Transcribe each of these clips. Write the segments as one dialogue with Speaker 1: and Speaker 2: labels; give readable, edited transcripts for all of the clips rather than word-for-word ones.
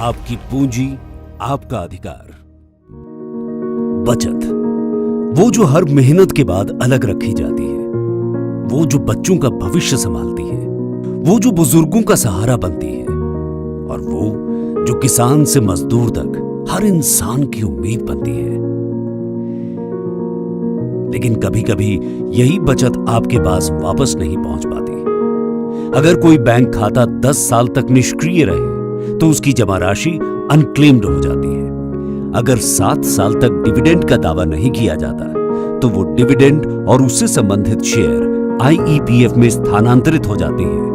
Speaker 1: आपकी पूंजी, आपका अधिकार। बचत, वो जो हर मेहनत के बाद अलग रखी जाती है, वो जो बच्चों का भविष्य संभालती है, वो जो बुजुर्गों का सहारा बनती है, और वो जो किसान से मजदूर तक हर इंसान की उम्मीद बनती है। लेकिन कभी कभी यही बचत आपके पास वापस नहीं पहुंच पाती। अगर कोई बैंक खाता 10 साल तक निष्क्रिय रहे तो उसकी जमा राशि अनक्लेम्ड हो जाती है। अगर 7 साल तक डिविडेंड का दावा नहीं किया जाता तो वो डिविडेंड और उससे संबंधित शेयर आईईपीएफ में स्थानांतरित हो जाती है।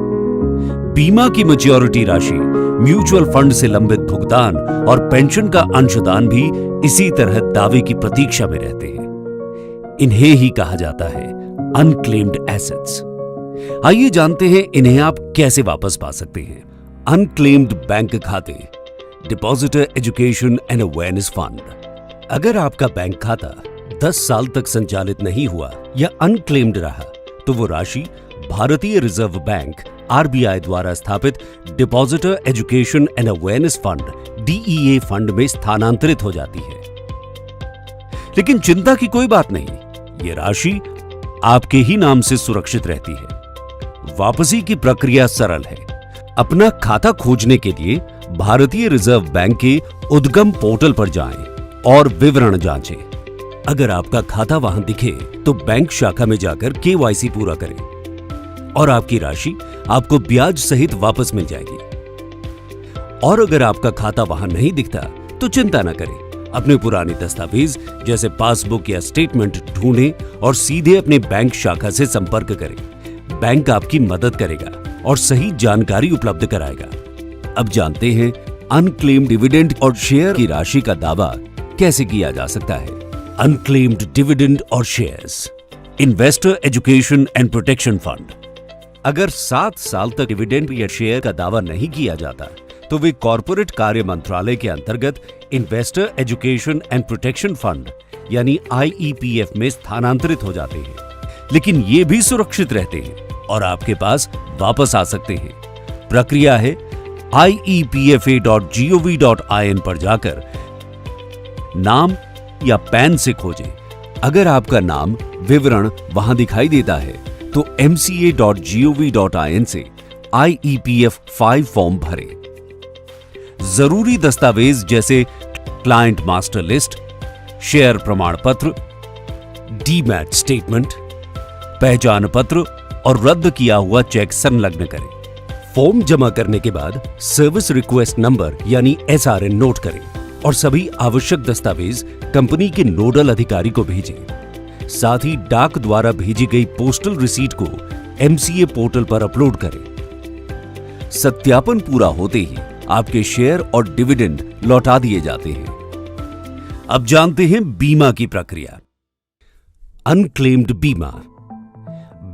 Speaker 1: बीमा की मैच्योरिटी राशि, म्यूचुअल फंड से लंबित भुगतान और पेंशन का अंशदान भी इसी तरह दावे की प्रतीक्षा में रहते हैं। इन्हें ही कहा जाता है अनक्लेम्ड एसेट्स। आइए जानते हैं इन्हें आप कैसे वापस पा सकते हैं। अनक्लेम्ड बैंक खाते, depositor education and awareness fund. अगर आपका बैंक खाता 10 साल तक संचालित नहीं हुआ या अनक्लेम्ड रहा तो वो राशि भारतीय रिजर्व बैंक आरबीआई द्वारा स्थापित depositor education and awareness fund DEA fund में स्थानांतरित हो जाती है। लेकिन चिंता की कोई बात नहीं, ये राशि आपके ही नाम से सुरक्षित रहती है। वापसी की प्रक्रिया सरल है। अपना खाता खोजने के लिए भारतीय रिजर्व बैंक के उद्गम पोर्टल पर जाएं और विवरण जांचें। अगर आपका खाता वहां दिखे तो बैंक शाखा में जाकर केवाईसी पूरा करें और आपकी राशि आपको ब्याज सहित वापस मिल जाएगी। और अगर आपका खाता वहां नहीं दिखता तो चिंता न करें। अपने पुराने दस्तावेज जैसे पासबुक या स्टेटमेंट ढूंढें और सीधे अपने बैंक शाखा से संपर्क करें। बैंक आपकी मदद करेगा और सही जानकारी उपलब्ध कराएगा। अब जानते हैं अनक्लेम्ड डिविडेंड और शेयर की राशि का दावा कैसे किया जा सकता है। अनक्लेम्ड डिविडेंड और shares. Investor education and protection fund. अगर 7 साल तक डिविडेंड या शेयर का दावा नहीं किया जाता तो वे कॉर्पोरेट कार्य मंत्रालय के अंतर्गत investor education and protection fund यानी आईईपीएफ में स्थानांतरित हो जाते हैं। लेकिन ये भी सुरक्षित रहते हैं और आपके पास वापस आ सकते हैं। प्रक्रिया है iepfa.gov.in पर जाकर नाम या पैन से खोजें। अगर आपका नाम विवरण वहां दिखाई देता है तो mca.gov.in से IEPF 5 फॉर्म भरें। जरूरी दस्तावेज जैसे क्लाइंट मास्टर लिस्ट, शेयर प्रमाण पत्र, डीमैट स्टेटमेंट, पहचान पत्र और रद्द किया हुआ चेक संलग्न करें। फॉर्म जमा करने के बाद सर्विस रिक्वेस्ट नंबर यानी SRN नोट करें और सभी आवश्यक दस्तावेज कंपनी के नोडल अधिकारी को भेजें। साथ ही डाक द्वारा भेजी गई पोस्टल रिसीट को MCA पोर्टल पर अपलोड करें। सत्यापन पूरा होते ही आपके शेयर और डिविडेंड लौटा दिए जाते हैं। अब जानते हैं बीमा की प्रक्रिया। अनक्लेम्ड बीमा।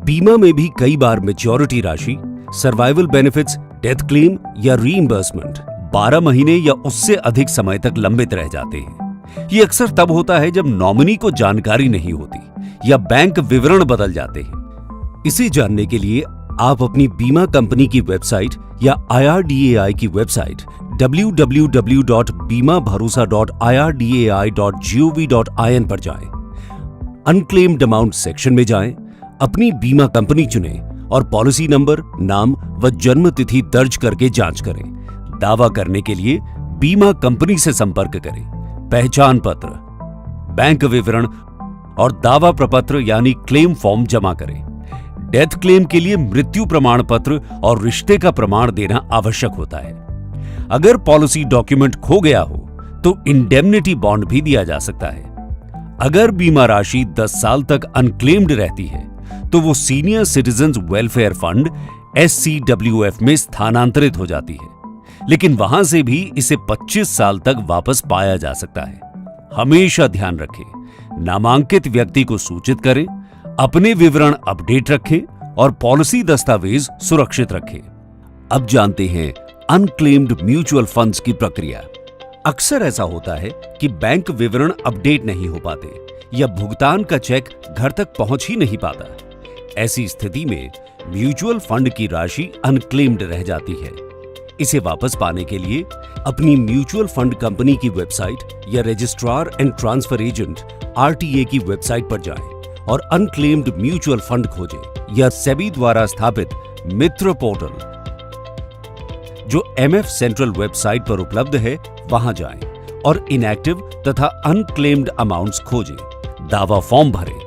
Speaker 1: बीमा में भी कई बार मैच्योरिटी राशि, सर्वाइवल बेनिफिट्स, डेथ क्लेम या रीइंबर्समेंट 12 महीने या उससे अधिक समय तक लंबित रह जाते हैं। ये अक्सर तब होता है जब नॉमिनी को जानकारी नहीं होती या बैंक विवरण बदल जाते हैं। इसे जानने के लिए आप अपनी बीमा कंपनी की वेबसाइट या IRDAI की वेबसाइट www.bimabharosa.irdai.gov.in पर जाएं। अनक्लेम्ड अमाउंट सेक्शन में जाएं, अपनी बीमा कंपनी चुनें और पॉलिसी नंबर, नाम व जन्म तिथि दर्ज करके जांच करें। दावा करने के लिए बीमा कंपनी से संपर्क करें। पहचान पत्र, बैंक विवरण और दावा प्रपत्र यानी क्लेम फॉर्म जमा करें। डेथ क्लेम के लिए मृत्यु प्रमाण पत्र और रिश्ते का प्रमाण देना आवश्यक होता है। अगर पॉलिसी डॉक्यूमेंट खो गया हो तो इंडेमनिटी बॉन्ड भी दिया जा सकता है। अगर बीमा राशि 10 साल तक अनक्लेम्ड रहती है तो वो senior citizen welfare fund SCWF में स्थानांतरित हो जाती है, लेकिन वहां से भी इसे 25 साल तक वापस पाया जा सकता है। हमेशा ध्यान रखें, नामांकित व्यक्ति को सूचित करें, अपने विवरण अपडेट रखें और पॉलिसी दस्तावेज सुरक्षित रखें। अब जानते हैं अनक्लेम्ड म्यूचुअल फंड्स की प्रक्रिया। अक्सर ऐसा होता है कि बैंक विवरण अपडेट नहीं हो पाते या भुगतान का चेक घर तक पहुंच ही नहीं पाता। ऐसी स्थिति में म्यूचुअल फंड की राशि अनक्लेम्ड रह जाती है। इसे वापस पाने के लिए अपनी म्यूचुअल फंड कंपनी की वेबसाइट या registrar and transfer agent RTA की वेबसाइट पर जाएं और अनक्लेम्ड म्यूचुअल फंड खोजें या सेबी द्वारा स्थापित मित्र पोर्टल जो एमएफ सेंट्रल वेबसाइट पर उपलब्ध है वहां जाएं और इनएक्टिव तथा अनक्लेम्ड अमाउंट्स खोजें, दावा फॉर्म भरें,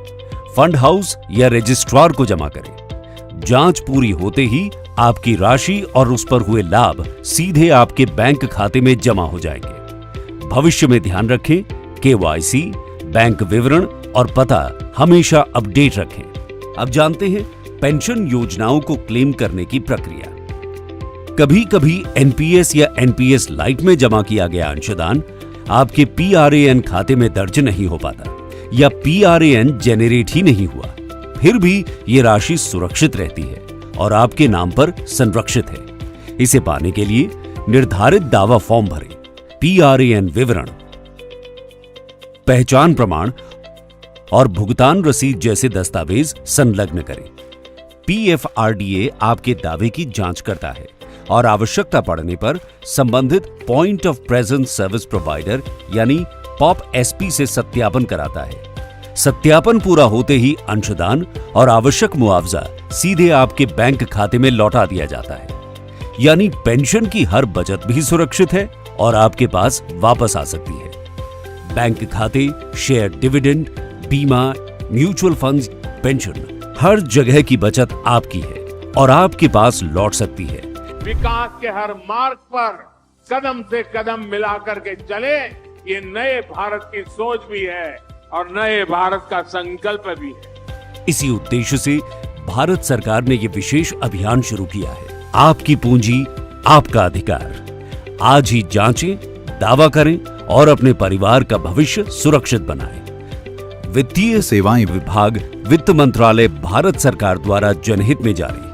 Speaker 1: फंड हाउस या रजिस्ट्रार को जमा करें। जांच पूरी होते ही आपकी राशि और उस पर हुए लाभ सीधे आपके बैंक खाते में जमा हो जाएंगे। भविष्य में ध्यान रखें, केवाईसी, बैंक विवरण और पता हमेशा अपडेट रखें। अब जानते हैं पेंशन योजनाओं को क्लेम करने की प्रक्रिया। कभी कभी एनपीएस या एनपीएस लाइट में जमा किया गया अंशदान आपके पीआरएएन खाते में दर्ज नहीं हो पाता या पीआरएएन जेनरेट ही नहीं हुआ, फिर भी ये राशि सुरक्षित रहती है और आपके नाम पर संरक्षित है। इसे पाने के लिए निर्धारित दावा फॉर्म भरें, पीआरएएन विवरण, पहचान प्रमाण और भुगतान रसीद जैसे दस्तावेज संलग्न करें। पीएफआरडीए आपके दावे की जांच करता है और आवश्यकता पड़ने पर संबंधित point of presence service provider यानी पॉप-एसपी से सत्यापन कराता है। सत्यापन पूरा होते ही अंशदान और आवश्यक मुआवजा सीधे आपके बैंक खाते में लौटा दिया जाता है, यानी पेंशन की हर बचत भी सुरक्षित है और आपके पास वापस आ सकती है। बैंक खाते, शेयर डिविडेंड, बीमा, म्यूचुअल फंड्स, पेंशन, हर जगह की बचत आपकी है और आपके पास लौट सकती है।
Speaker 2: विकास के हर मार्ग पर कदम से कदम मिलाकर के चले, ये नए भारत की सोच भी है और नए भारत का संकल्प भी है।
Speaker 1: इसी उद्देश्य से भारत सरकार ने ये विशेष अभियान शुरू किया है, आपकी पूंजी आपका अधिकार। आज ही जांचें, दावा करें और अपने परिवार का भविष्य सुरक्षित बनाएं। वित्तीय सेवाएं विभाग, वित्त मंत्रालय, भारत सरकार द्वारा जनहित में जारी।